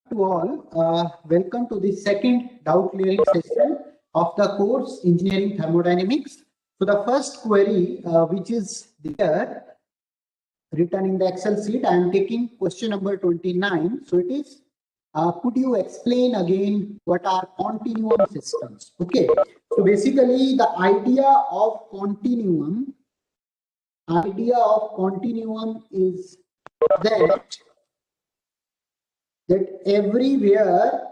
to all. Welcome to the second doubt clearing session of the course Engineering Thermodynamics. So the first query, which is there written in the Excel sheet, I am taking question number 29. So it is, could you explain again what are continuum systems? Okay. So basically the idea of continuum is that everywhere,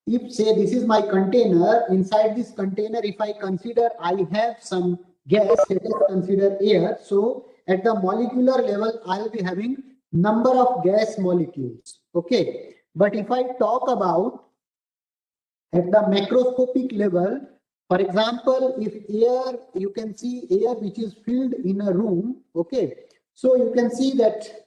if say this is my container, inside this container, if I consider I have some gas, let us consider air. So at the molecular level, I'll be having number of gas molecules. Okay. But if I talk about at the macroscopic level, for example, if air, you can see air which is filled in a room. Okay. So you can see that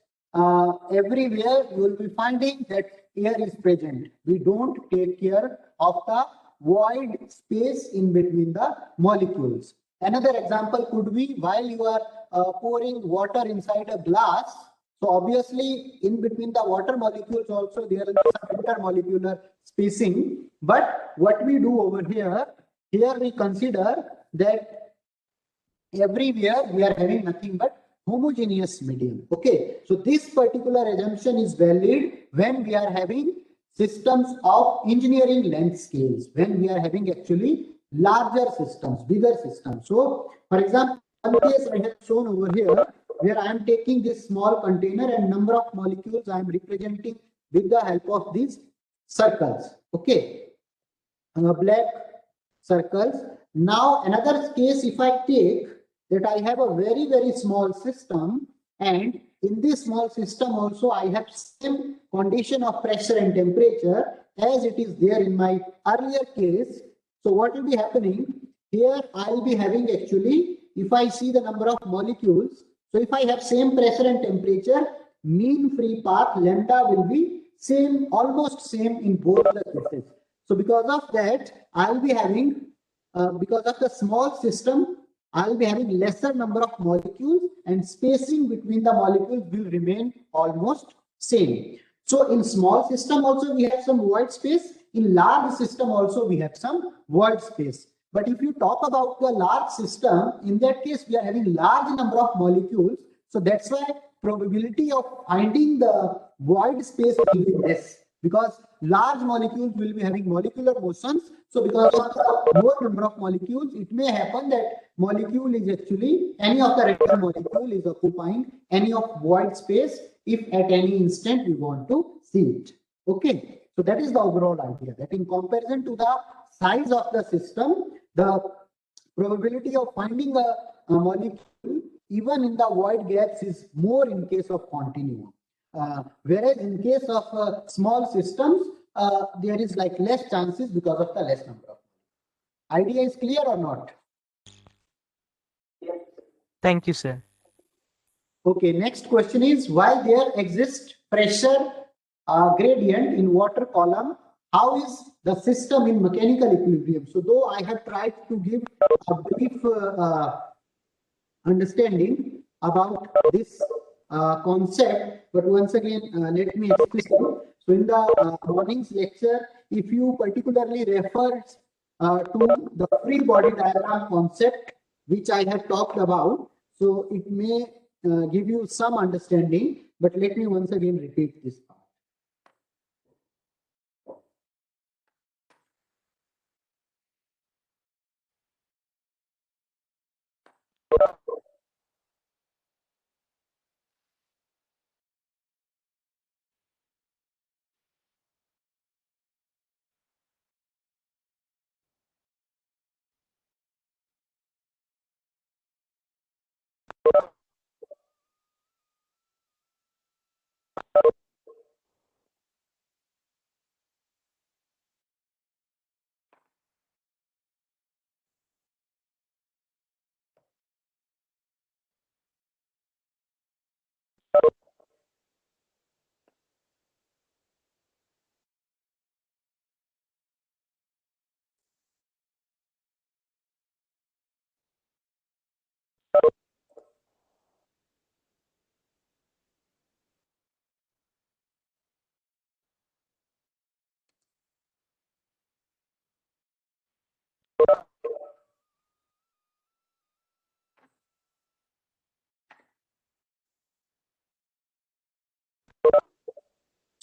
everywhere you will be finding that air is present. We don't take care of the void space in between the molecules. Another example could be while you are pouring water inside a glass. So obviously in between the water molecules also there is some intermolecular spacing. But what we do over here we consider that everywhere we are having nothing but homogeneous medium. Okay, so this particular assumption is valid when we are having systems of engineering length scales, when we are having actually larger systems, bigger systems. So for example, one case I have shown over here where I am taking this small container and number of molecules I am representing with the help of these circles. Okay, black circles. Now another case, if I take that I have a very small system, and in this small system also I have same condition of pressure and temperature as it is there in my earlier case. So what will be happening here? I'll be having actually, if I see the number of molecules, so if I have same pressure and temperature, mean free path lambda will be same, almost same in both the cases. So because of that, I'll be having, because of the small system, I'll be having lesser number of molecules and spacing between the molecules will remain almost same. So in small system also we have some void space. In large system also we have some void space. But if you talk about the large system, in that case we are having large number of molecules. So that's why probability of finding the void space will be less, because large molecules will be having molecular motions. So because of the more number of molecules, it may happen that molecule is actually, any of the regular molecule is occupying any of void space if at any instant we want to see it. Okay, so that is the overall idea, that in comparison to the size of the system, the probability of finding a molecule even in the void gaps is more in case of continuum. Whereas in case of small systems, there is like less chances because of the less number of. Idea is clear or not? Thank you, sir. Okay, next question is, while there exists pressure gradient in water column, how is the system in mechanical equilibrium? So though I have tried to give a brief understanding about this concept, but once again let me explain. So in the morning's lecture, if you particularly refer to the free body diagram concept which I have talked about, so it may give you some understanding, but let me once again repeat this part.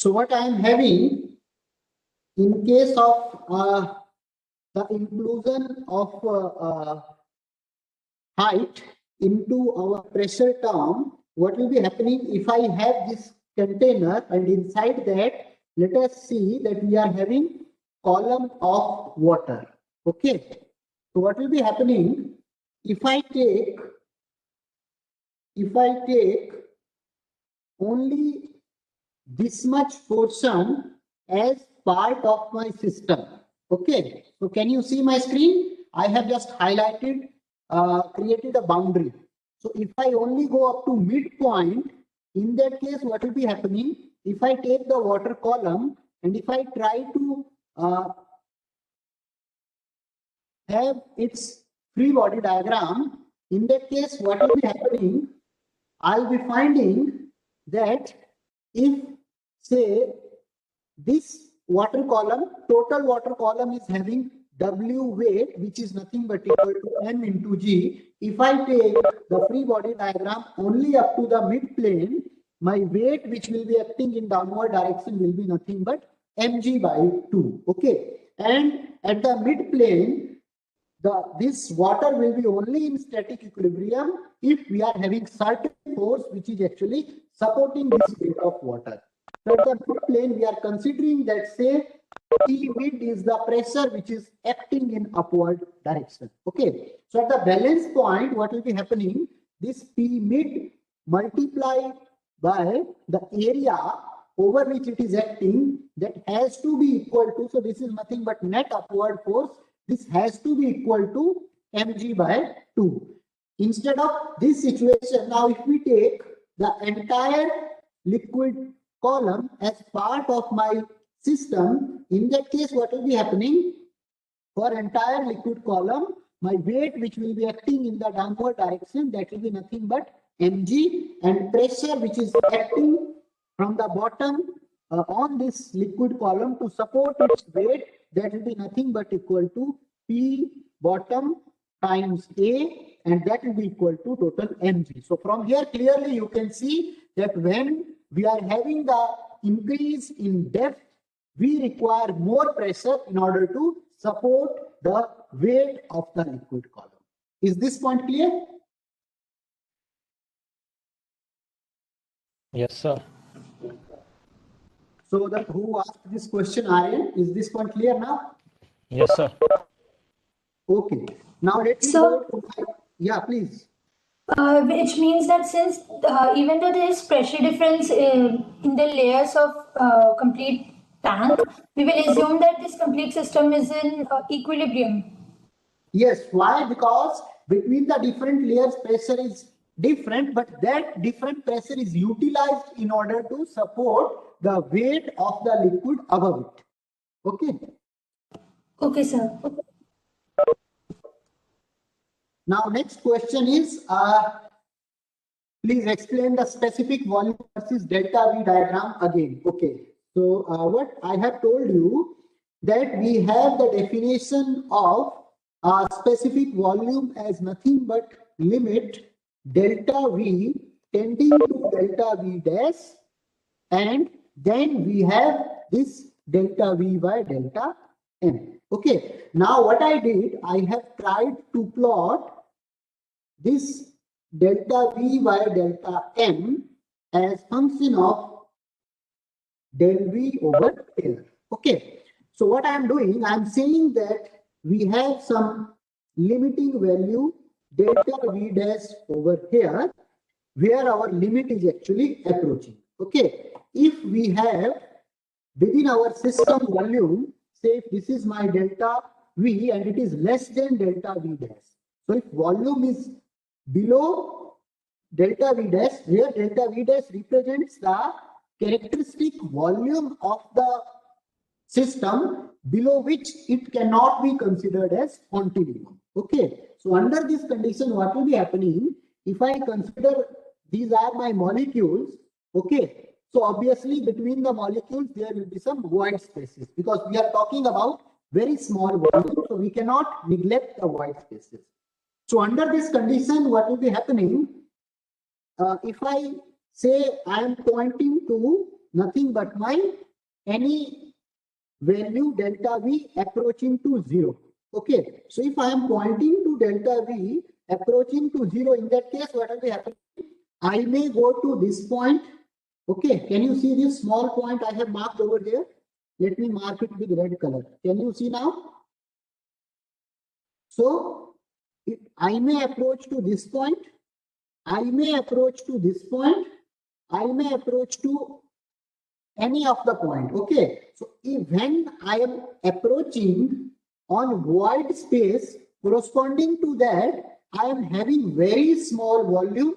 So what I am having in case of the inclusion of height into our pressure term, what will be happening if I have this container and inside that, let us see that we are having column of water. Okay. So what will be happening if I take only this much portion as part of my system. Okay. So can you see my screen? I have just highlighted, created a boundary. So if I only go up to midpoint, in that case, what will be happening? If I take the water column and if I try to have its free body diagram, in that case, what will be happening? I'll be finding that if, say, this water column, total water column is having W weight, which is nothing but equal to M into G. If I take the free body diagram only up to the mid plane, my weight which will be acting in downward direction will be nothing but mg by 2. Okay, and at the mid plane, this water will be only in static equilibrium if we are having certain force which is actually supporting this weight of water. So at the mid plane, we are considering that, say, P mid is the pressure which is acting in upward direction. Okay. So at the balance point, what will be happening? This P mid multiplied by the area over which it is acting, that has to be equal to, so this is nothing but net upward force. This has to be equal to mg by 2. Instead of this situation, now if we take the entire liquid column as part of my system, in that case, what will be happening? For entire liquid column, my weight which will be acting in the downward direction, that will be nothing but mg, and pressure which is acting from the bottom on this liquid column to support its weight, that will be nothing but equal to P bottom times A, and that will be equal to total mg. So from here clearly you can see that when we are having the increase in depth, we require more pressure in order to support the weight of the liquid column. Is this point clear? Yes, sir. So who asked this question, Aryan? Is this point clear now? Yes, sir. Okay. Now let me go to my, yeah, please. Which means that since even though there is pressure difference in the layers of complete tank, we will assume that this complete system is in equilibrium. Yes. Why? Because between the different layers, pressure is different, but that different pressure is utilized in order to support the weight of the liquid above it. Okay. Okay, sir. Now, next question is, please explain the specific volume versus delta V diagram again. Okay. So, what I have told you, that we have the definition of specific volume as nothing but limit delta V tending to delta V dash, and then we have this delta V by delta M. Okay. Now, what I did, I have tried to plot this delta V by delta M as function of del V over L. Okay. So what I am doing, I am saying that we have some limiting value delta V dash over here, where our limit is actually approaching. Okay. If we have within our system volume, say if this is my delta V and it is less than delta V dash. So if volume is below delta V dash, where delta V dash represents the characteristic volume of the system below which it cannot be considered as continuum. Okay. So under this condition, what will be happening? If I consider these are my molecules, okay. So obviously between the molecules, there will be some void spaces because we are talking about very small volume. So we cannot neglect the void spaces. So under this condition, what will be happening? If I say I am pointing to nothing but my any value delta V approaching to 0. Okay, so if I am pointing to delta V approaching to 0, in that case, what will be happening? I may go to this point. Okay, can you see this small point I have marked over there? Let me mark it with red color. Can you see now? So if I may approach to this point, I may approach to this point, I may approach to any of the point. Okay, so when I am approaching on void space, corresponding to that, I am having very small volume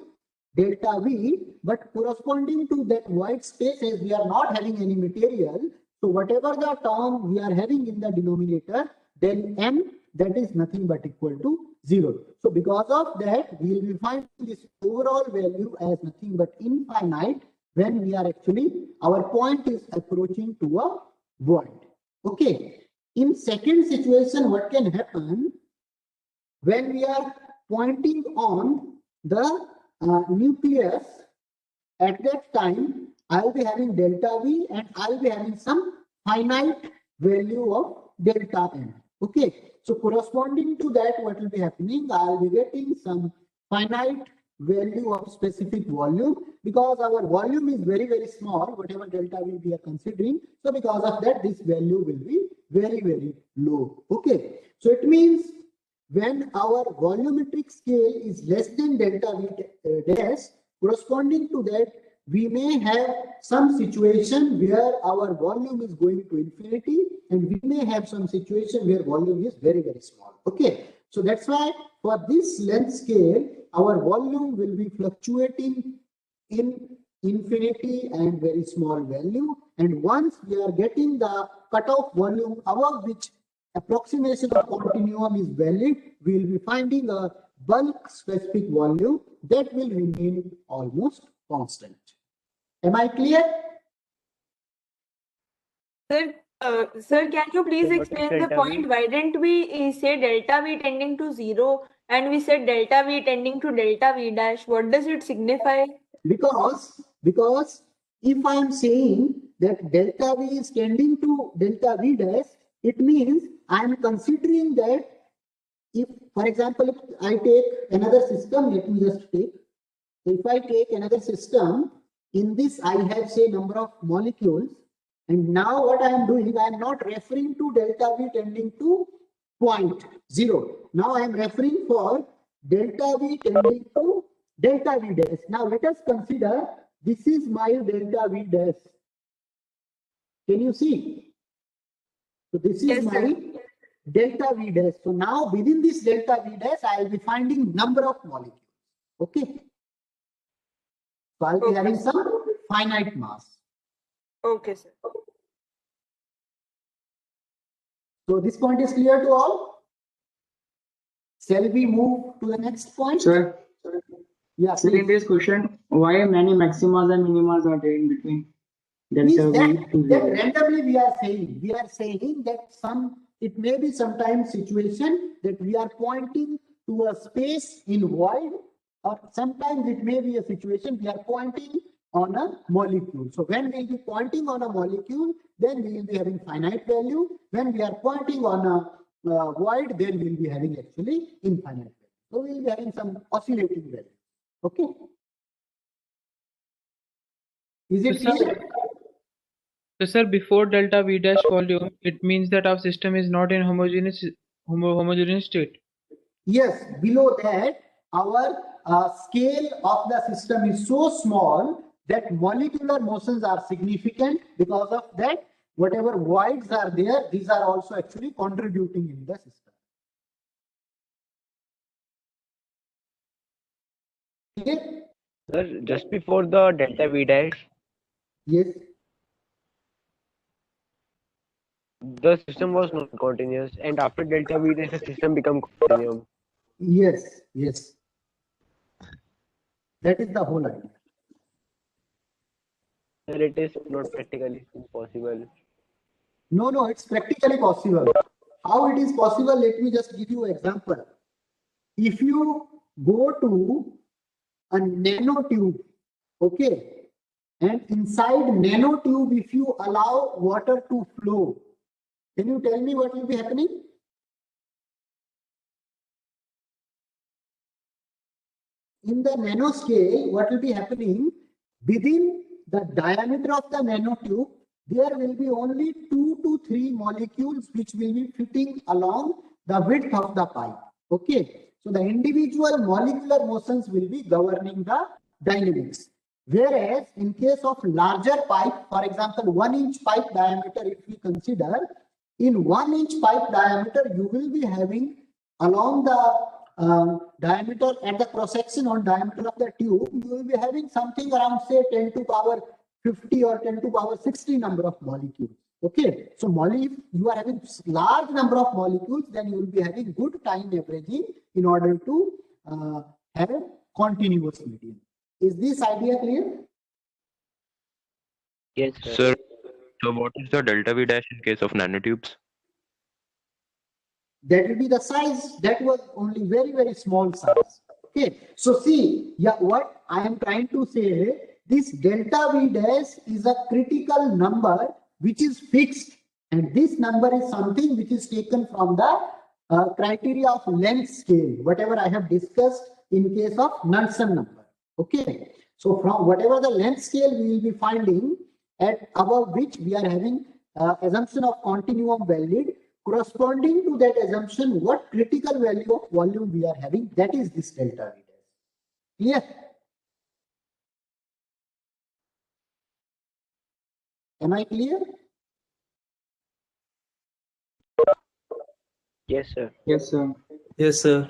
delta V, but corresponding to that void space, as we are not having any material, so whatever the term we are having in the denominator, then M, that is nothing but equal to 0. So because of that, we will be finding this overall value as nothing but infinite when we are actually, our point is approaching to a void. Okay. In second situation, what can happen when we are pointing on the nucleus? At that time, I will be having delta V and I will be having some finite value of delta M. Okay, so corresponding to that, what will be happening? I will be getting some finite value of specific volume, because our volume is very, very small, whatever delta V we are considering. So because of that, this value will be very, very low. Okay, so it means when our volumetric scale is less than delta V dash, corresponding to that, we may have some situation where our volume is going to infinity, and we may have some situation where volume is very, very small. Okay, so that's why for this length scale, our volume will be fluctuating in infinity and very small value. And once we are getting the cutoff volume above which approximation of continuum is valid, we will be finding a bulk specific volume that will remain almost constant. Am I clear? Sir, can you please explain the point? Why didn't we say delta V tending to 0 and we said delta V tending to delta V dash? What does it signify? Because if I am saying that delta V is tending to delta V dash, it means I am considering that if, for example, if I take another system, let me just take. So if I take another system, in this I have say number of molecules, and now what I am doing, I am not referring to delta V tending to 0.0. Now I am referring for delta V tending to delta V dash. Now let us consider this is my delta V dash. Can you see? So this is Yes, my sir. delta V dash. So now within this delta V dash, I will be finding number of molecules. Okay. So I will be having some finite mass. Okay, sir. So this point is clear to all? Shall we move to the next point? Sir, Yeah, sir, in this question, why many maximas and minimas are there in between? Means Delta V to that 0. randomly we are saying that it may be sometimes situation that we are pointing to a space in void, or sometimes it may be a situation we are pointing on a molecule. So when we will be pointing on a molecule, then we will be having finite value. When we are pointing on a void, then we will be having actually infinite value. So we will be having some oscillating value. Okay. Is it clear? So, sir, before delta V dash volume, it means that our system is not in homogeneous state. Yes, below that, our scale of the system is so small that molecular motions are significant. Because of that, whatever voids are there, these are also actually contributing in the system. Okay? Sir, just before the delta V dash, Yes. the system was non-continuous, and after delta V dash, the system become continuum. Yes. Yes. That is the whole idea. Sir, it is not practically possible. No, it's practically possible. How it is possible? Let me just give you an example. If you go to a nanotube, okay, and inside nanotube, if you allow water to flow, can you tell me what will be happening? In the nanoscale, what will be happening? Within the diameter of the nanotube, there will be only 2 to 3 molecules which will be fitting along the width of the pipe. Okay, so the individual molecular motions will be governing the dynamics. Whereas in case of larger pipe, for example, 1 inch pipe diameter, if we consider, in 1 inch pipe diameter, you will be having along the diameter at the cross section on diameter of the tube, you will be having something around say 10 to power 50 or 10 to power 60 number of molecules. Okay, so if you are having large number of molecules, then you will be having good time averaging in order to have a continuous medium. Is this idea clear? Yes, sir. Sir, so what is the delta V dash in case of nanotubes? That will be the size. That was only very small size. Okay, so see, yeah, what I am trying to say, this delta V dash is a critical number which is fixed, and this number is something which is taken from the criteria of length scale, whatever I have discussed in case of Knudsen number. Okay, so from whatever the length scale we will be finding at above which we are having assumption of continuum valid, corresponding to that assumption, what critical value of volume we are having, that is this delta V dash. Clear? Am I clear? Yes, sir. Yes, sir. Yes, sir.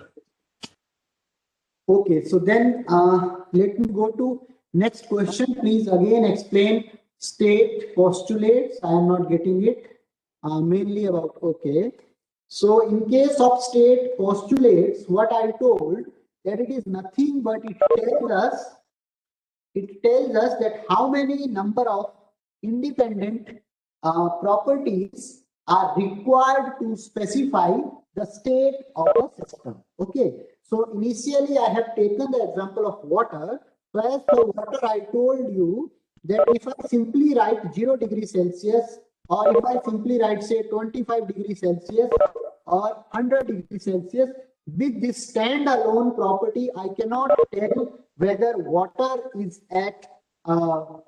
Okay, so then let me go to next question. Please again explain state postulates. I am not getting it. Mainly about, okay. So in case of state postulates, what I told, that it is nothing but it tells us that how many number of independent properties are required to specify the state of a system. Okay, so initially I have taken the example of water. So as for water, I told you that if I simply write 0 degrees Celsius, or if I simply write say 25 degrees Celsius or 100 degrees Celsius, with this standalone property, I cannot tell whether water is at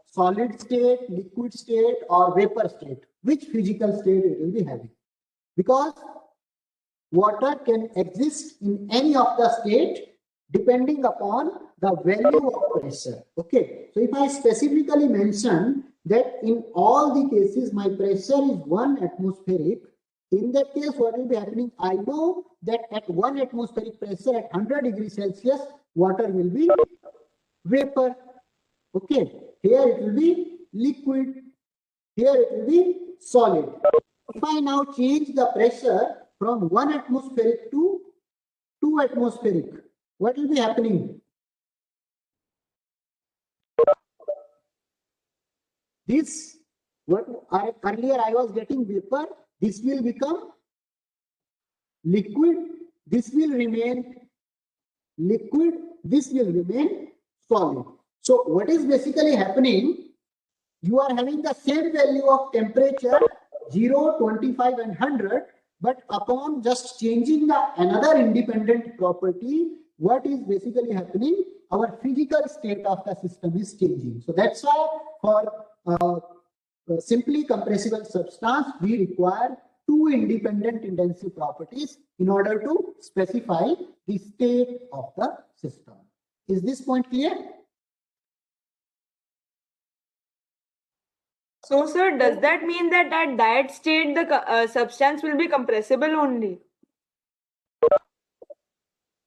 solid state, liquid state, or vapor state, which physical state it will be having. Because water can exist in any of the state depending upon the value of pressure. Okay, so if I specifically mention that in all the cases my pressure is 1 atmospheric, in that case what will be happening? I know that at 1 atmospheric pressure at 100 degrees Celsius, water will be vapor. Okay, here it will be liquid, here it will be solid. If I now change the pressure from 1 atmospheric to 2 atmospheric, what will be happening? This, what earlier I was getting vapor, this will become liquid, this will remain liquid, this will remain solid. So what is basically happening? You are having the same value of temperature 0, 25 and 100, but upon just changing the another independent property, what is basically happening? Our physical state of the system is changing. So that's why for simply compressible substance, we require 2 independent intensive properties in order to specify the state of the system. Is this point clear? So, sir, does that mean that at that state the substance will be compressible only?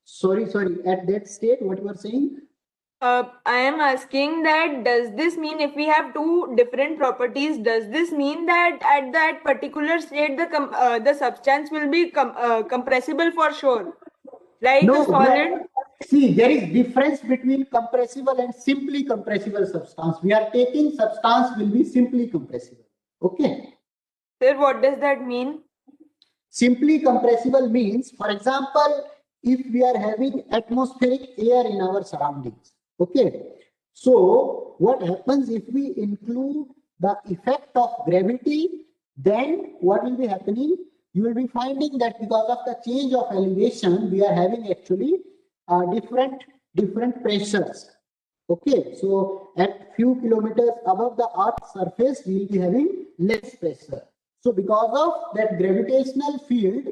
Sorry, at that state, what you are saying? I am asking that does this mean if we have 2 different properties, does this mean that at that particular state the substance will be compressible for sure? Like No, the solid? See, there is difference between compressible and simply compressible substance. We are taking substance will be simply compressible. Okay. Sir, what does that mean? Simply compressible means, for example, if we are having atmospheric air in our surroundings. Okay. So what happens if we include the effect of gravity, then what will be happening? You will be finding that because of the change of elevation, we are having actually different pressures. Okay, so at few kilometers above the Earth's surface, we will be having less pressure. So because of that gravitational field,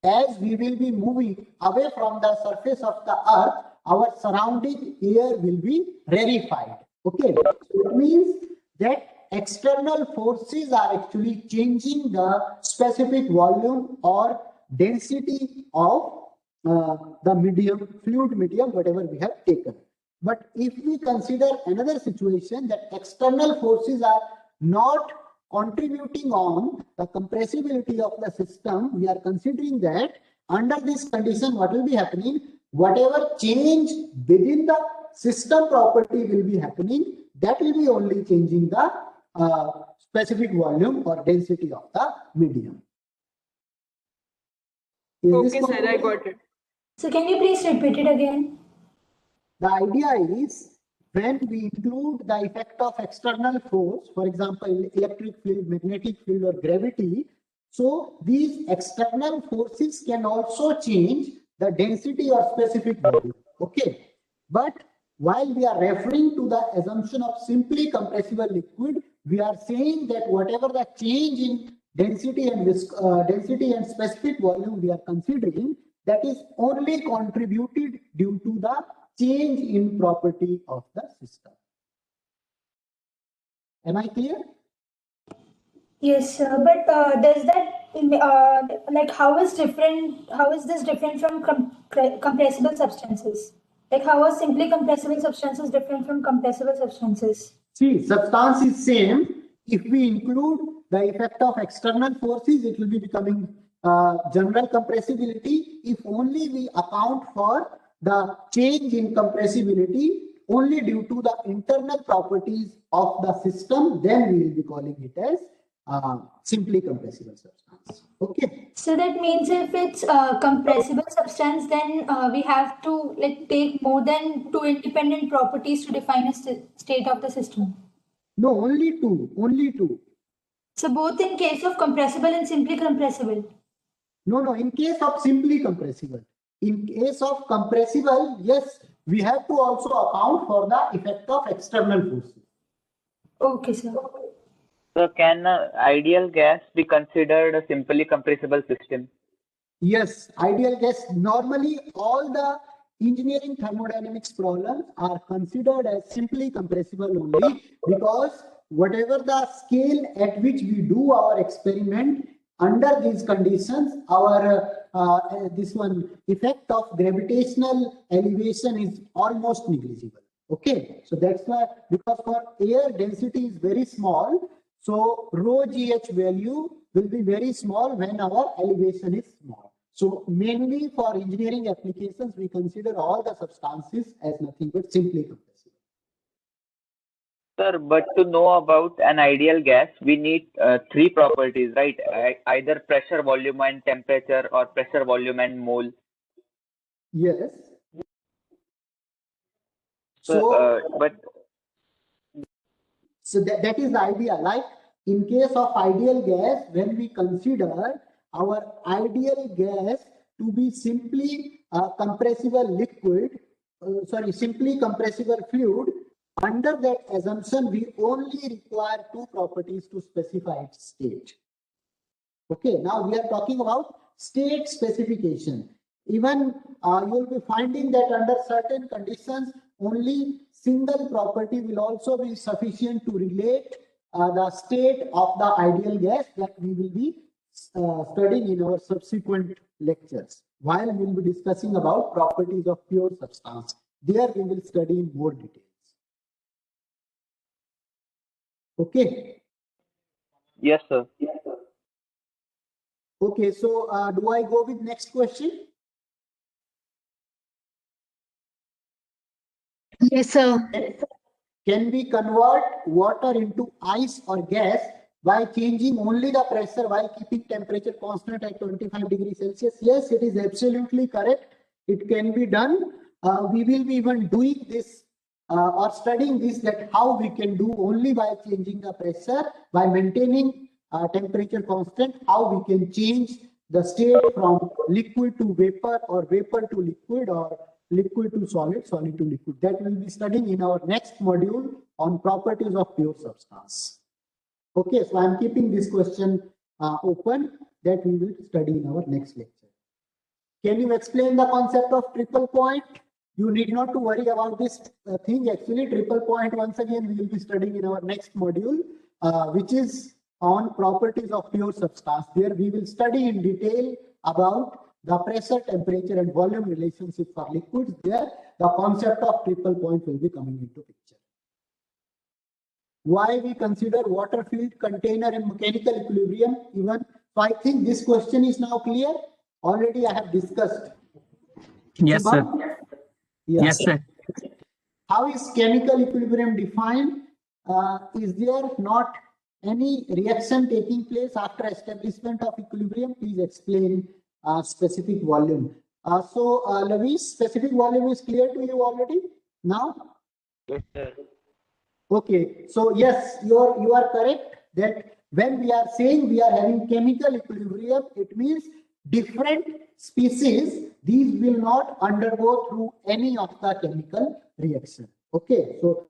as we will be moving away from the surface of the Earth, our surrounding air will be rarefied. Okay, so it means that external forces are actually changing the specific volume or density of the medium, fluid medium, whatever we have taken. But if we consider another situation that external forces are not contributing on the compressibility of the system, we are considering that under this condition, what will be happening? Whatever change within the system property will be happening, that will be only changing the specific volume or density of the medium. Okay, sir, I got it. So can you please repeat it again? The idea is when we include the effect of external force, for example, electric field, magnetic field, or gravity, so these external forces can also change the density or specific volume. Okay, but while we are referring to the assumption of simply compressible liquid, we are saying that whatever the change in density and specific volume we are considering, that is only contributed due to the change in property of the system. Am I clear? Yes, but does that like how is this different from compressible substances? Like how are simply compressible substances different from compressible substances? See, substance is same. If we include the effect of external forces, it will be becoming general compressibility. If only we account for the change in compressibility only due to the internal properties of the system, then we will be calling it as simply compressible substance. Okay. So that means if it's compressible substance, then we have to like take more than two independent properties to define a state of the system. No, only two. Only two. So both in case of compressible and simply compressible. No. In case of simply compressible. In case of compressible, yes, we have to also account for the effect of external forces. Okay, sir. So can ideal gas be considered a simply compressible system? Yes, ideal gas. Normally, all the engineering thermodynamics problems are considered as simply compressible only because whatever the scale at which we do our experiment, under these conditions, our this one effect of gravitational elevation is almost negligible. Okay, so that's why, because for air density is very small, so rho GH value will be very small when our elevation is small. So mainly for engineering applications, we consider all the substances as nothing but simply compressible. Sir, but to know about an ideal gas, we need three properties, right? Either pressure, volume, and temperature, or pressure, volume, and mole. Yes. So that is the idea. Like in case of ideal gas, when we consider our ideal gas to be simply compressible liquid, simply compressible fluid, under that assumption, we only require two properties to specify its state. Okay, now we are talking about state specification. Even you will be finding that under certain conditions, only single property will also be sufficient to relate the state of the ideal gas that we will be studying in our subsequent lectures. While we will be discussing about properties of pure substance, there we will study in more details. Okay. Yes, sir. Okay, so do I go with next question? Yes, sir. Can we convert water into ice or gas by changing only the pressure while keeping temperature constant at 25 degrees Celsius? Yes, it is absolutely correct. It can be done. We will be even doing this or studying this, that how we can do only by changing the pressure, by maintaining temperature constant, how we can change the state from liquid to vapor or vapor to liquid or liquid to solid, solid to liquid. That we'll be studying in our next module on properties of pure substance. Okay, so I'm keeping this question open, that we will study in our next lecture. Can you explain the concept of triple point? You need not to worry about this thing. Actually, triple point, once again, we will be studying in our next module, which is on properties of pure substance. There we will study in detail about the pressure, temperature, and volume relationship for liquids. There, the concept of triple point will be coming into picture. Why we consider water-filled container in mechanical equilibrium even? So I think this question is now clear. Already I have discussed. Yes, sir. Yeah. Yes, sir. How is chemical equilibrium defined? Is there not any reaction taking place after establishment of equilibrium? Please explain specific volume. So, Lavish, specific volume is clear to you already now? Yes, sir. Okay, so yes, you are correct that when we are saying we are having chemical equilibrium, it means different species, these will not undergo through any of the chemical reaction. Okay, so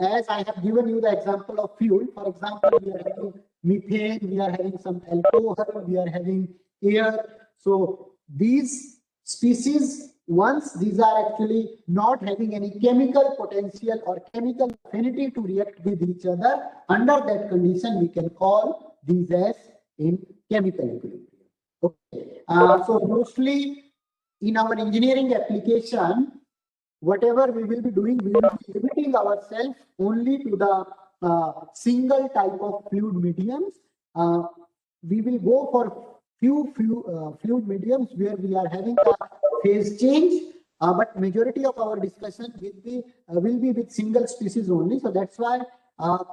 as I have given you the example of fuel, for example, we are having methane, we are having some alcohol, we are having air. So these species, once these are actually not having any chemical potential or chemical affinity to react with each other, under that condition we can call these as in chemical equilibrium. Okay. So mostly in our engineering application, whatever we will be doing, we will be limiting ourselves only to the single type of fluid mediums. We will go for few fluid mediums where we are having a phase change, but majority of our discussion will be with single species only. So that's why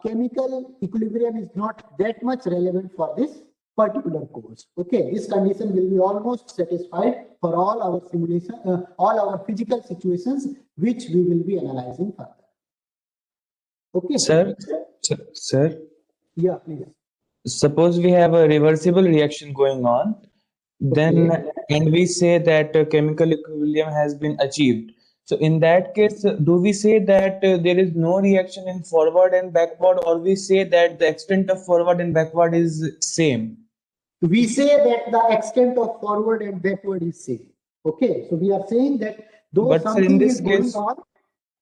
chemical equilibrium is not that much relevant for this particular course. Okay, this condition will be almost satisfied for all our simulation, all our physical situations, which we will be analyzing further. Okay, Sir, yeah, please. suppose we have a reversible reaction going on, then Okay. and we say that chemical equilibrium has been achieved. So in that case, do we say that there is no reaction in forward and backward, or we say that the extent of forward and backward is same? We say that the extent of forward and backward is same. Okay, so we are saying that though But sir, in something this is going case, on,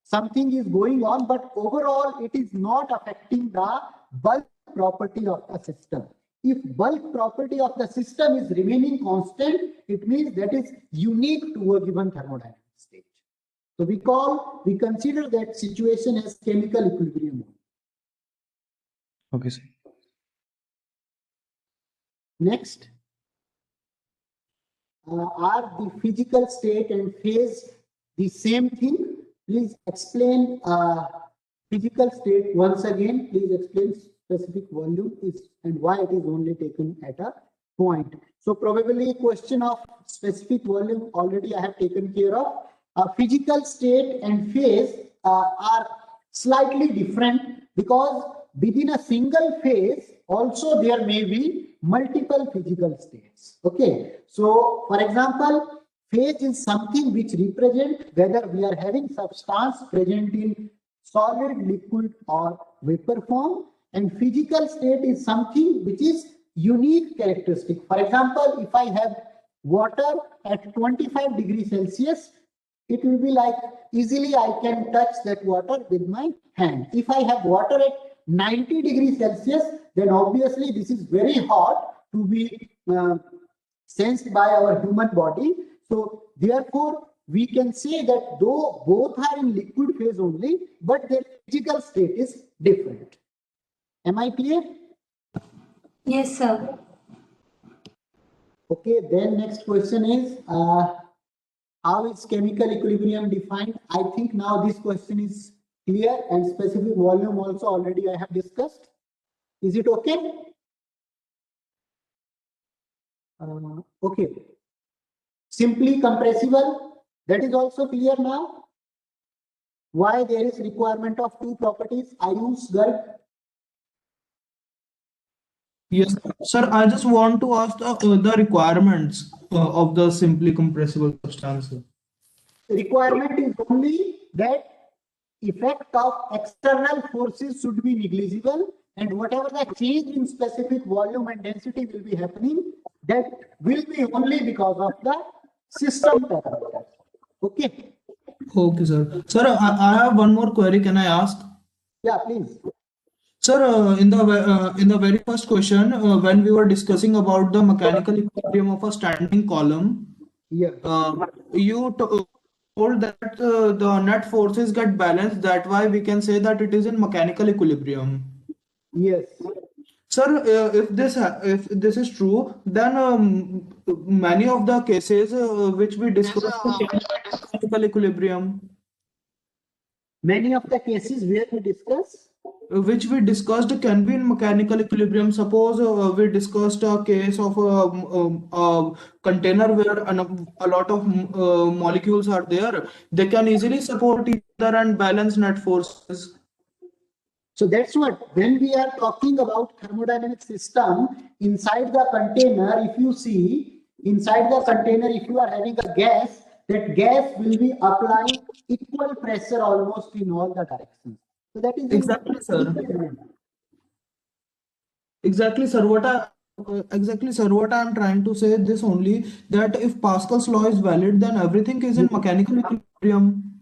something is going on, but overall it is not affecting the bulk property of the system. If bulk property of the system is remaining constant, it means that is unique to a given thermodynamic state. So we consider that situation as chemical equilibrium. okay, sir. Next, are the physical state and phase the same thing? Please explain physical state once again. Please explain specific volume is and why it is only taken at a point. So probably question of specific volume already I have taken care of. Physical state and phase are slightly different because within a single phase also there may be multiple physical states. Okay, so for example, phase is something which represents whether we are having substance present in solid, liquid or vapor form, and physical state is something which is unique characteristic. For example, if I have water at 25 degrees Celsius, it will be like easily I can touch that water with my hand. If I have water at 90 degrees Celsius, then obviously this is very hot to be sensed by our human body. So therefore, we can say that though both are in liquid phase only, but their physical state is different. Am I clear? Yes, sir. Okay, then next question is, how is chemical equilibrium defined? I think now this question is clear, and specific volume also already I have discussed. Is it okay? Okay. Simply compressible, that is also clear now. Why there is requirement of two properties? Ayush Garg? Yes, sir. I just want to ask the requirements of the simply compressible substance. Requirement is only that effect of external forces should be negligible, and whatever the change in specific volume and density will be happening, that will be only because of the system parameters. Okay. Okay, sir. Sir, I have one more query. Can I ask? Yeah, please. Sir, in the very first question, when we were discussing about the mechanical equilibrium of a standing column, Yeah. you told that the net forces get balanced. That why we can say that it is in mechanical equilibrium. Yes. Sir, if this is true, then many of the cases which we discussed in mechanical equilibrium, Many of the cases where we discuss. which we discussed can be in mechanical equilibrium. Suppose we discussed a case of a container where a lot of molecules are there. They can easily support each other and balance net forces. So that's what, when we are talking about thermodynamic system, inside the container, if you see, inside the container, if you are having a gas, that gas will be applying equal pressure almost in all the directions. So that is Exactly, sir. Exactly, sir. What I am trying to say this only, that if Pascal's law is valid, then everything is in mechanical equilibrium.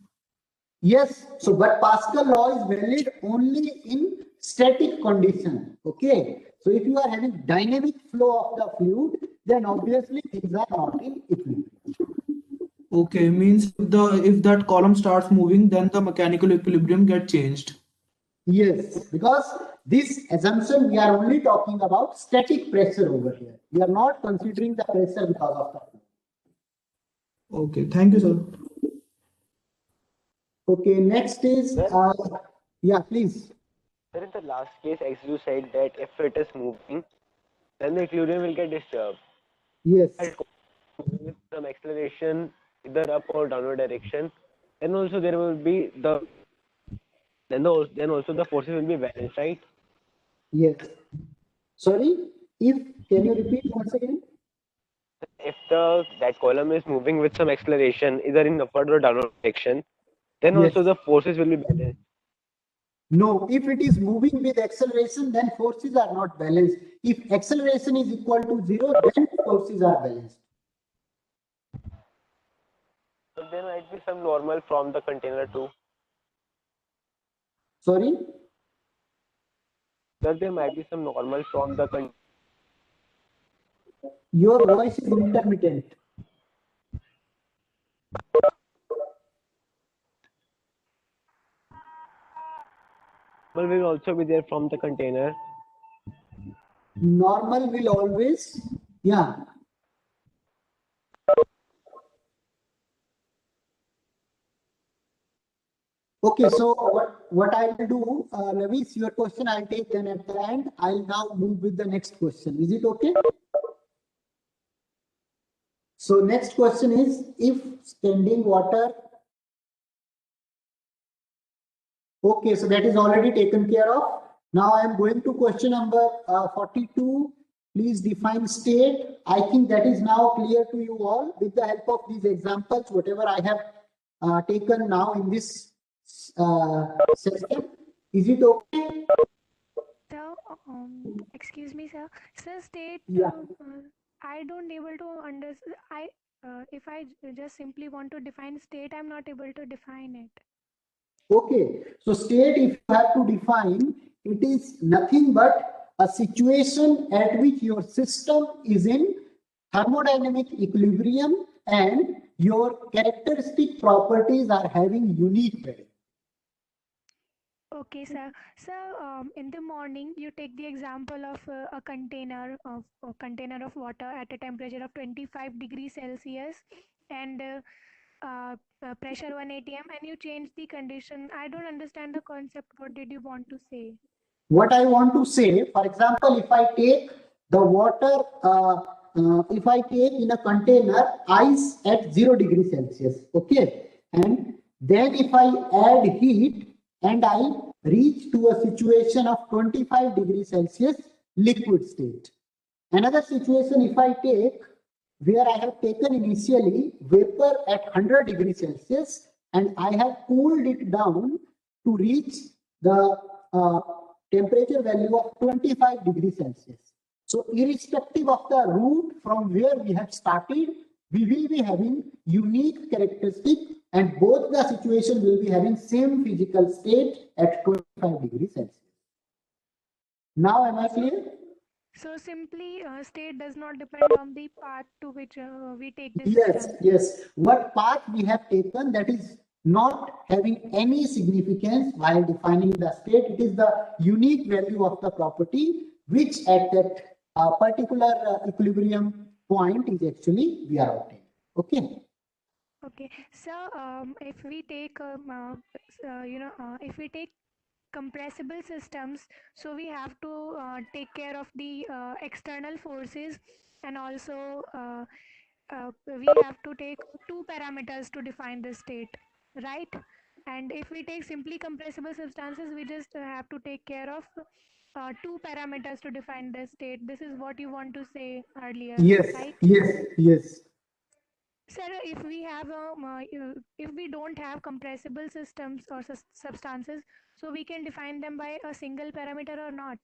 Yes, so but Pascal law is valid only in static condition. Okay, so if you are having dynamic flow of the fluid, then obviously things are not in equilibrium. Okay, means if that column starts moving, then the mechanical equilibrium get changed. Yes, because this assumption we are only talking about static pressure over here. We are not considering the pressure because of the flow. Okay, thank you, sir. Okay, next is yeah, please. Sir, in the last case, as you said that if it is moving, then the equilibrium will get disturbed. Yes. With some acceleration, either up or downward direction, then also there will be then also the forces will be balanced, right? Yes. Sorry, can you repeat once again? If that column is moving with some acceleration, either in upward or downward direction, then Yes. also the forces will be balanced. No, if it is moving with acceleration, then forces are not balanced. If acceleration is equal to 0, then forces are balanced. So there might be some normal from the container too. Sorry? Sir, there might be some normal from the container. Your voice is intermittent. Will also be there from the container. Normal will always, yeah. Okay, so what I will do, Lavis, your question I'll take then at the end. I'll now move with the next question. Is it okay? So next question is, if standing water. Okay, so that is already taken care of. Now I am going to question number 42. Please define state. I think that is now clear to you all with the help of these examples, whatever I have taken now in this session. Is it okay? So, excuse me, sir. Sir, state. Yeah. I don't able to understand. If I just simply want to define state, I'm not able to define it. Okay, so state, if you have to define, it is nothing but a situation at which your system is in thermodynamic equilibrium and your characteristic properties are having unique value. Okay, sir. So, in the morning, you take the example of a container of water at a temperature of 25 degrees Celsius and pressure 1 atm, and you change the condition. I don't understand the concept. What did you want to say? What I want to say, for example, if I take the water, if I take in a container ice at 0 degrees Celsius, okay, and Then if I add heat and I reach to a situation of 25 degrees Celsius liquid state. Another situation if I take where I have taken initially vapor at 100 degrees Celsius and I have cooled it down to reach the temperature value of 25 degrees Celsius. So irrespective of the route from where we have started, we will be having unique characteristic and both the situation will be having same physical state at 25 degrees Celsius. Now am I clear? So simply state does not depend on the path to which we take this Yes, system. yes. What path we have taken, that is not having any significance while defining the state. It is the unique value of the property which at that particular equilibrium point is actually we are obtaining. Okay. Okay. So if we take if we take compressible systems, so we have to take care of the external forces, and also we have to take two parameters to define the state, right? And if we take simply compressible substances, we just have to take care of two parameters to define the state. This is what you want to say earlier, Yes, right? yes, yes. Sir, if we have if we don't have compressible systems or substances, so we can define them by a single parameter or not?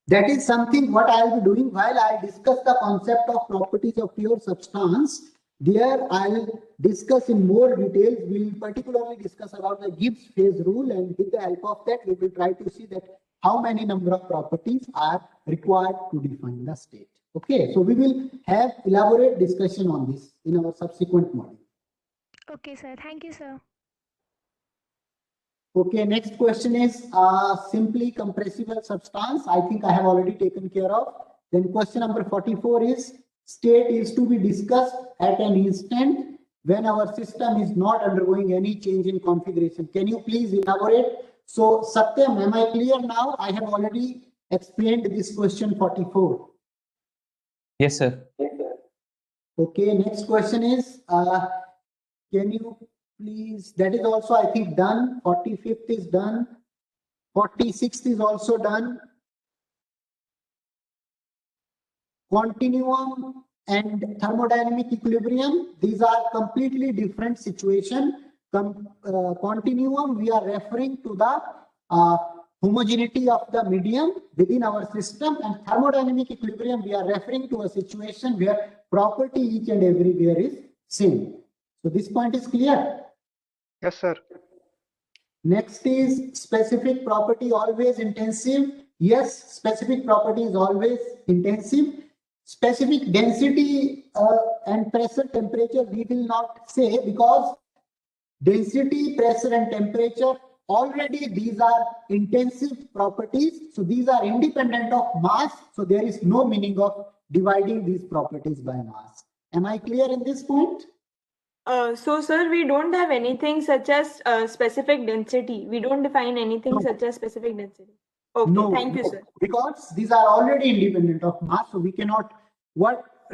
That is something what I will be doing while I discuss the concept of properties of pure substance. There I will discuss in more details. We will particularly discuss about the Gibbs phase rule, and with the help of that, we will try to see that how many number of properties are required to define the state. Okay, so we will have elaborate discussion on this in our subsequent module. Okay, sir. Thank you, sir. Okay, next question is simply compressible substance. I think I have already taken care of. Then question number 44 is state is to be discussed at an instant when our system is not undergoing any change in configuration. Can you please elaborate? So Satyam, am I clear now? I have already explained this question 44. Yes, sir. Okay, next question is can you please, that is also I think done. 45th is done. 46th is also done. Continuum and thermodynamic equilibrium, these are completely different situation. Continuum, we are referring to the homogeneity of the medium within our system, and thermodynamic equilibrium, we are referring to a situation where property each and everywhere is same. So this point is clear. Yes, sir. Next is specific property always intensive. Yes, specific property is always intensive. Specific density and pressure temperature we will not say, because density, pressure and temperature already these are intensive properties. So these are independent of mass. So there is no meaning of dividing these properties by mass. Am I clear in this point? So, sir, we don't have anything such as specific density. We don't define anything such as specific density. Okay, No, thank you, sir. because these are already independent of mass, so we cannot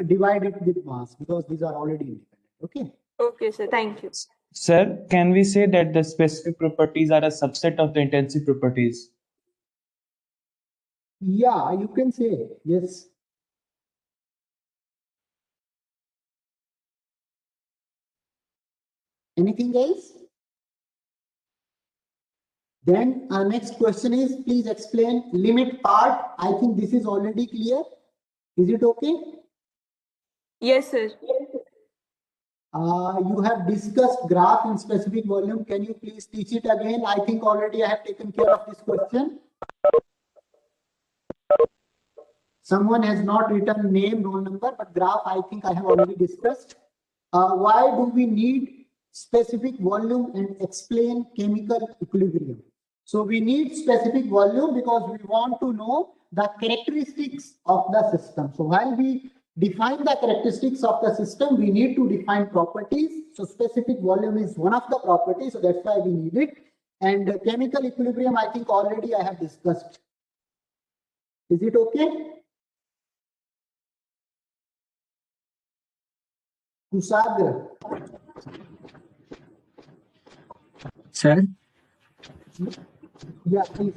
divide it with mass because these are already independent. Okay. Okay, sir. Thank you. Sir, can we say that the specific properties are a subset of the intensive properties? Yeah, you can say yes. Anything else? Then our next question is, please explain limit part. I think this is already clear. Is it okay? Yes, sir. You have discussed graph in specific volume. Can you please teach it again? I think already I have taken care of this question. Someone has not written name, roll number, but graph I think I have already discussed. Why do we need specific volume and explain chemical equilibrium? So we need specific volume because we want to know the characteristics of the system. So while we define the characteristics of the system, we need to define properties. So specific volume is one of the properties, so that's why we need it. And chemical equilibrium, I think already I have discussed. Is it okay? Kusagra. Sir, Yeah, please.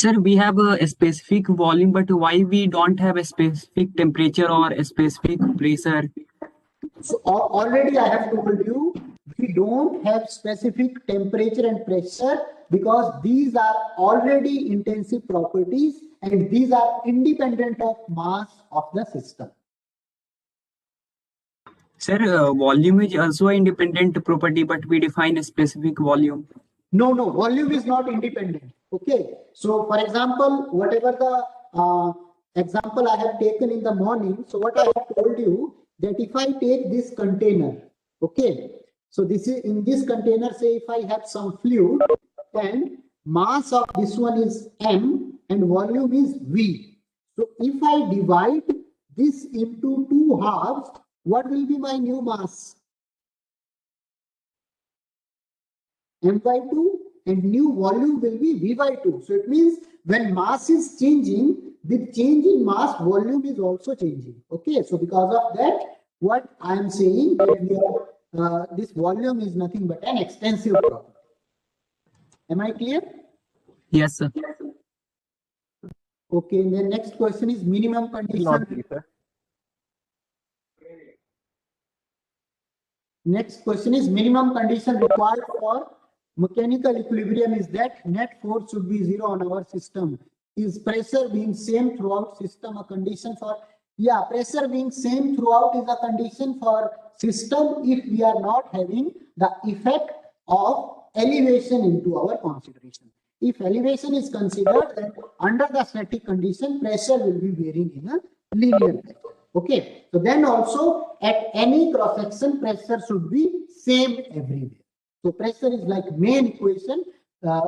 sir, we have a specific volume, but why we don't have a specific temperature or a specific pressure? So already I have told you, we don't have specific temperature and pressure because these are already intensive properties and these are independent of mass of the system. Sir, volume is also an independent property, but we define a specific volume. No, volume is not independent. Okay. So for example, whatever the example I have taken in the morning, so what I have told you that if I take this container, okay, so this is in this container, say if I have some fluid and mass of this one is M and volume is V. So if I divide this into two halves, what will be my new mass? M by 2 and new volume will be V by 2. So it means when mass is changing, with change in mass, volume is also changing. Okay, so because of that, what I am saying that we are, this volume is nothing but an extensive property. Am I clear? Yes, sir. Okay, the next question is minimum condition. Not clear, sir. Next question is minimum condition required for mechanical equilibrium is that net force should be 0 on our system. Is pressure being same throughout system a condition for? Yeah, pressure being same throughout is a condition for system if we are not having the effect of elevation into our consideration. If elevation is considered, then under the static condition, pressure will be varying in a linear way. Okay, so then also at any cross section, pressure should be same everywhere. So pressure is like main equation,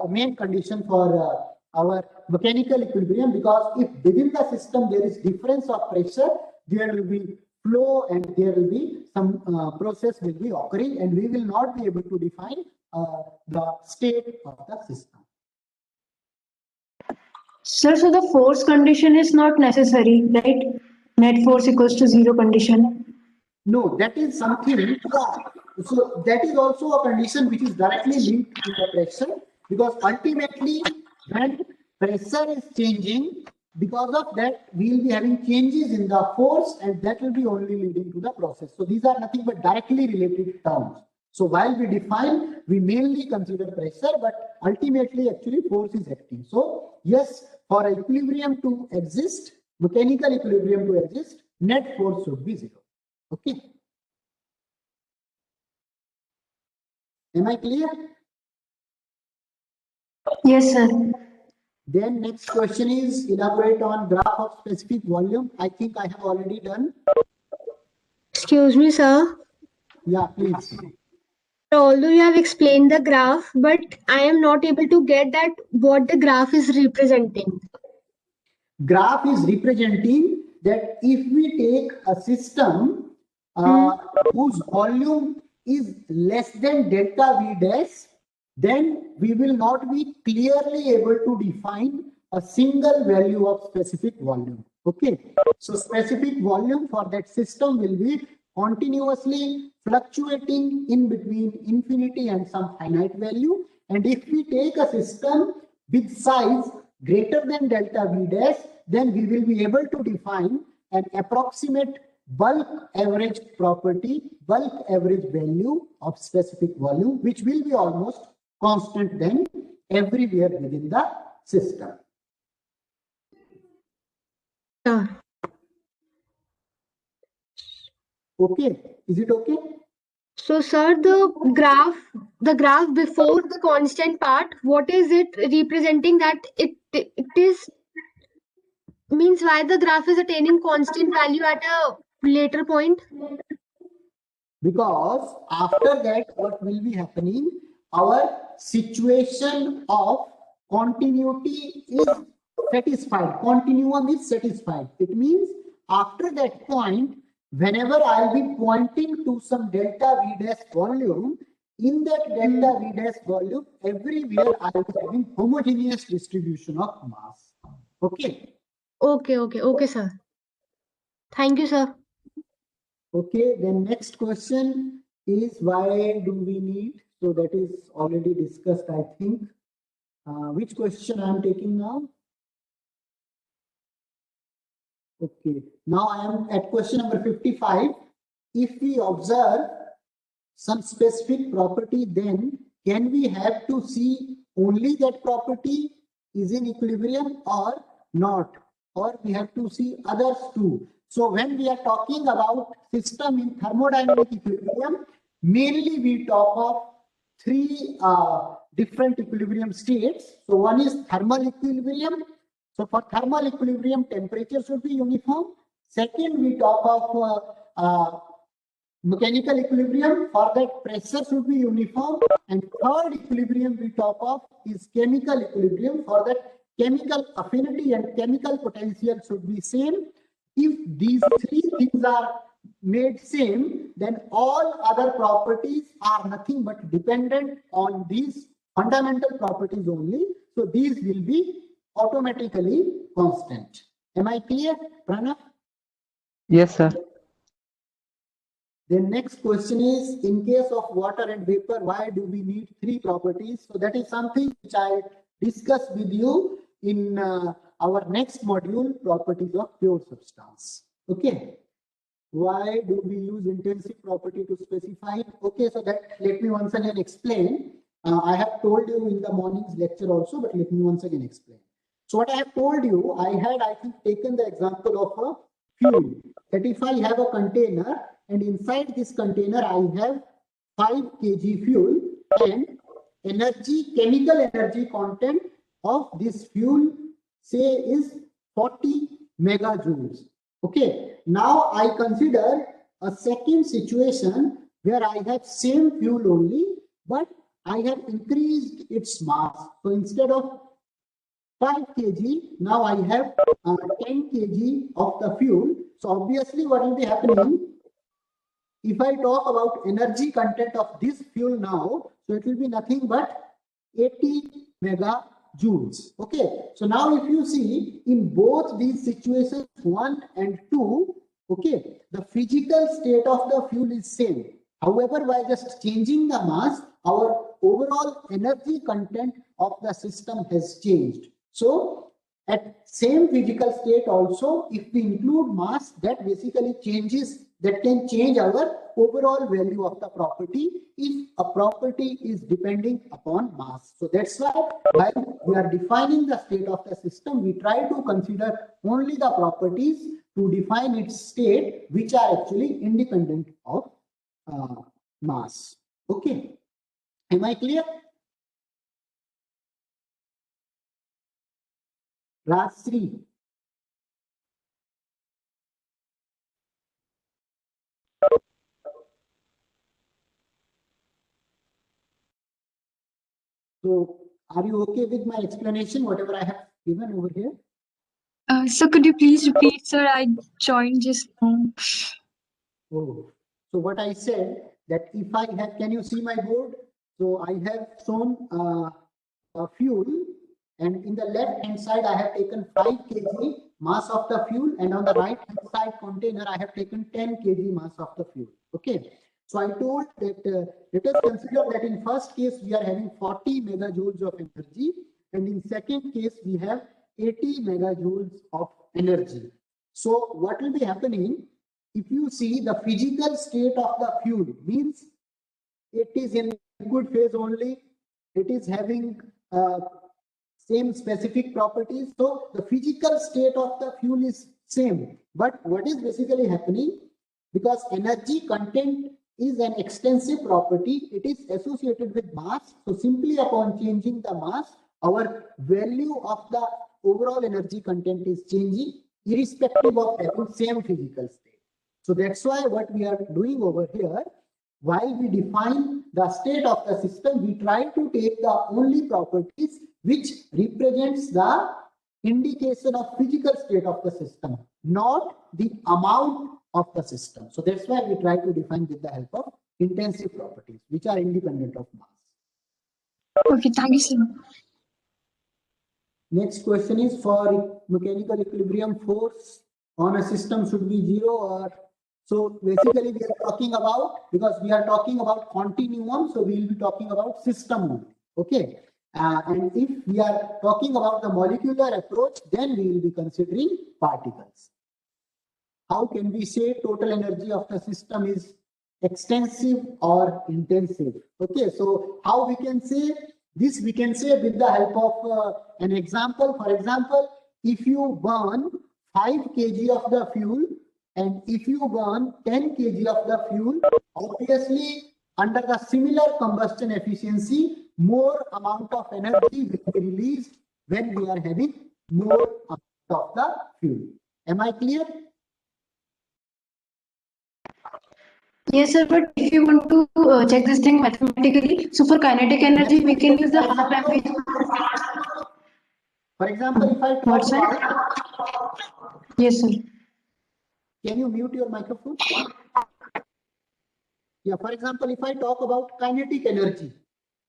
main condition for our mechanical equilibrium, because if within the system there is difference of pressure, there will be flow and there will be some process will be occurring and we will not be able to define the state of the system. Sir, so the force condition is not necessary, right? Net force equals to 0 condition. No, that is something. Yeah. So that is also a condition which is directly linked to the pressure, because ultimately when pressure is changing, because of that we will be having changes in the force and that will be only leading to the process. So these are nothing but directly related terms. So while we define, we mainly consider pressure, but ultimately actually force is acting. So yes, for equilibrium to exist, mechanical equilibrium to exist, net force should be 0. Okay. Am I clear? Yes, sir. Then next question is elaborate on graph of specific volume. I think I have already done. Excuse me, sir. Yeah, please. Although you have explained the graph, but I am not able to get that what the graph is representing. Graph is representing that if we take a system whose volume is less than delta V dash, then we will not be clearly able to define a single value of specific volume. Okay, so specific volume for that system will be continuously fluctuating in between infinity and some finite value. And if we take a system with size greater than delta V dash, then we will be able to define an approximate bulk average property, bulk average value of specific volume, which will be almost constant then everywhere within the system. Sure. Okay, is it okay? So, sir, the graph before the constant part, what is it representing that it is means why the graph is attaining constant value at a later point? Because after that, what will be happening? Our situation of continuity is satisfied. Continuum is satisfied. It means after that point, whenever I'll be pointing to some delta V dash volume, in that delta V dash volume, everywhere I will be having homogeneous distribution of mass. Okay. Okay, sir. Thank you, sir. Okay, then next question is why do we need So that is already discussed, I think. Which question I am taking now? Okay, now I am at question number 55. If we observe some specific property, then can we have to see only that property is in equilibrium or not? Or we have to see others too. So when we are talking about system in thermodynamic equilibrium, mainly we talk of three different equilibrium states. So one is thermal equilibrium. So for thermal equilibrium, temperature should be uniform. Second, we talk of mechanical equilibrium. For that, pressure should be uniform. And third equilibrium we talk of is chemical equilibrium. For that, chemical affinity and chemical potential should be same. If these three things are made same, then all other properties are nothing but dependent on these fundamental properties only. So these will be automatically constant. Am I clear, Pranav? Yes, sir. The next question is, in case of water and vapor, why do we need three properties? So that is something which I discussed with you in our next module, properties of pure substance. Okay. Why do we use intensive property to specify? Okay, so that let me once again explain. I have told you in the morning's lecture also, but let me once again explain. So what I have told you, I think, taken the example of a fuel. That if I have a container and inside this container I have 5 kg fuel and chemical energy content of this fuel, say, is 40 megajoules. Okay, now I consider a second situation where I have same fuel only, but I have increased its mass. So instead of 5 kg, now I have 10 kg of the fuel. So obviously what will be happening, if I talk about energy content of this fuel now, so it will be nothing but 80 megajoules. Okay, so now if you see in both these situations 1 and 2, okay, the physical state of the fuel is same. However, by just changing the mass, our overall energy content of the system has changed. So at same physical state also, if we include mass, that basically changes, that can change our overall value of the property if a property is depending upon mass. So that's why while we are defining the state of the system, we try to consider only the properties to define its state which are actually independent of mass. Okay, am I clear? Rajশ্রী. So are you okay with my explanation, whatever I have given over here? So could you please repeat, sir? I joined just now. Oh, so what I said, that if I have, can you see my board? So I have shown a fuel, and in the left hand side I have taken 5 kg mass of the fuel, and on the right hand side container I have taken 10 kg mass of the fuel. Okay, so I told that let us consider that in first case we are having 40 megajoules of energy, and in second case we have 80 megajoules of energy. So what will be happening, if you see the physical state of the fuel, means it is in liquid phase only, it is having same specific properties. So the physical state of the fuel is same, but what is basically happening, because energy content is an extensive property, it is associated with mass. So simply upon changing the mass, our value of the overall energy content is changing irrespective of having same physical state. So that's why what we are doing over here, while we define the state of the system, we try to take the only properties which represents the indication of physical state of the system, not the amount of the system. So that's why we try to define with the help of intensive properties, which are independent of mass. Okay, thank you, sir. Next question is, for mechanical equilibrium, force on a system should be 0 or So basically we are talking about, because we are talking about continuum, so we will be talking about system only. Okay. And if we are talking about the molecular approach, then we will be considering particles. How can we say total energy of the system is extensive or intensive? Okay, so how we can say this? We can say with the help of an example. For example, if you burn 5 kg of the fuel and if you burn 10 kg of the fuel, obviously under the similar combustion efficiency, more amount of energy will be released when we are having more amount of the fuel. Am I clear? Yes, sir, but if you want to check this thing mathematically, so for kinetic energy, we can use the half average. For example, if I What, talk sir? about, Yes, sir. can you mute your microphone? Yeah, for example, if I talk about kinetic energy,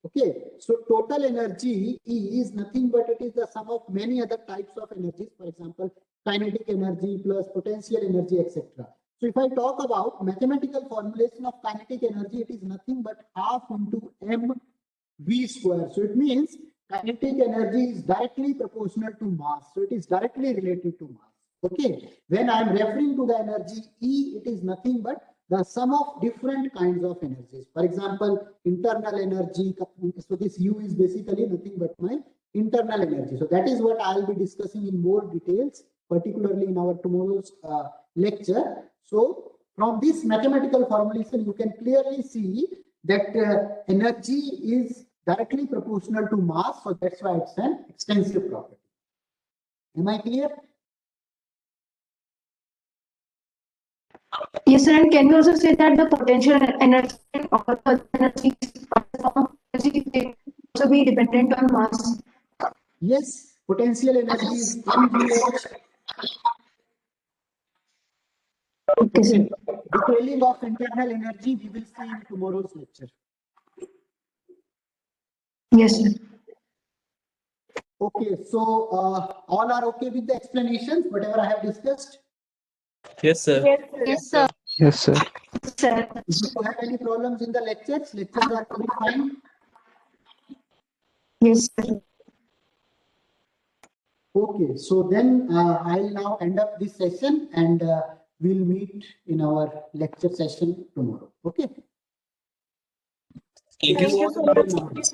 okay, so total energy is nothing but it is the sum of many other types of energies. For example, kinetic energy plus potential energy, etc. So if I talk about mathematical formulation of kinetic energy, it is nothing but half into mv square. So it means kinetic energy is directly proportional to mass. So it is directly related to mass. Okay, when I am referring to the energy E, it is nothing but the sum of different kinds of energies. For example, internal energy. So this U is basically nothing but my internal energy. So that is what I will be discussing in more details, particularly in our tomorrow's lecture. So from this mathematical formulation, you can clearly see that energy is directly proportional to mass. So that's why it's an extensive property. Am I clear? Yes, sir, and can you also say that the potential energy or the energy can also be dependent on mass? Yes, potential energy is mgh. Okay. Detailing of internal energy we will see in tomorrow's lecture. Yes, sir. Okay, so all are okay with the explanations, whatever I have discussed? Yes, sir. Yes, sir. Yes, sir. Sir. If you have any problems in the lectures are fully fine. Yes, sir. Okay, so then I'll now end up this session and we'll meet in our lecture session tomorrow. Okay. Thank you so much.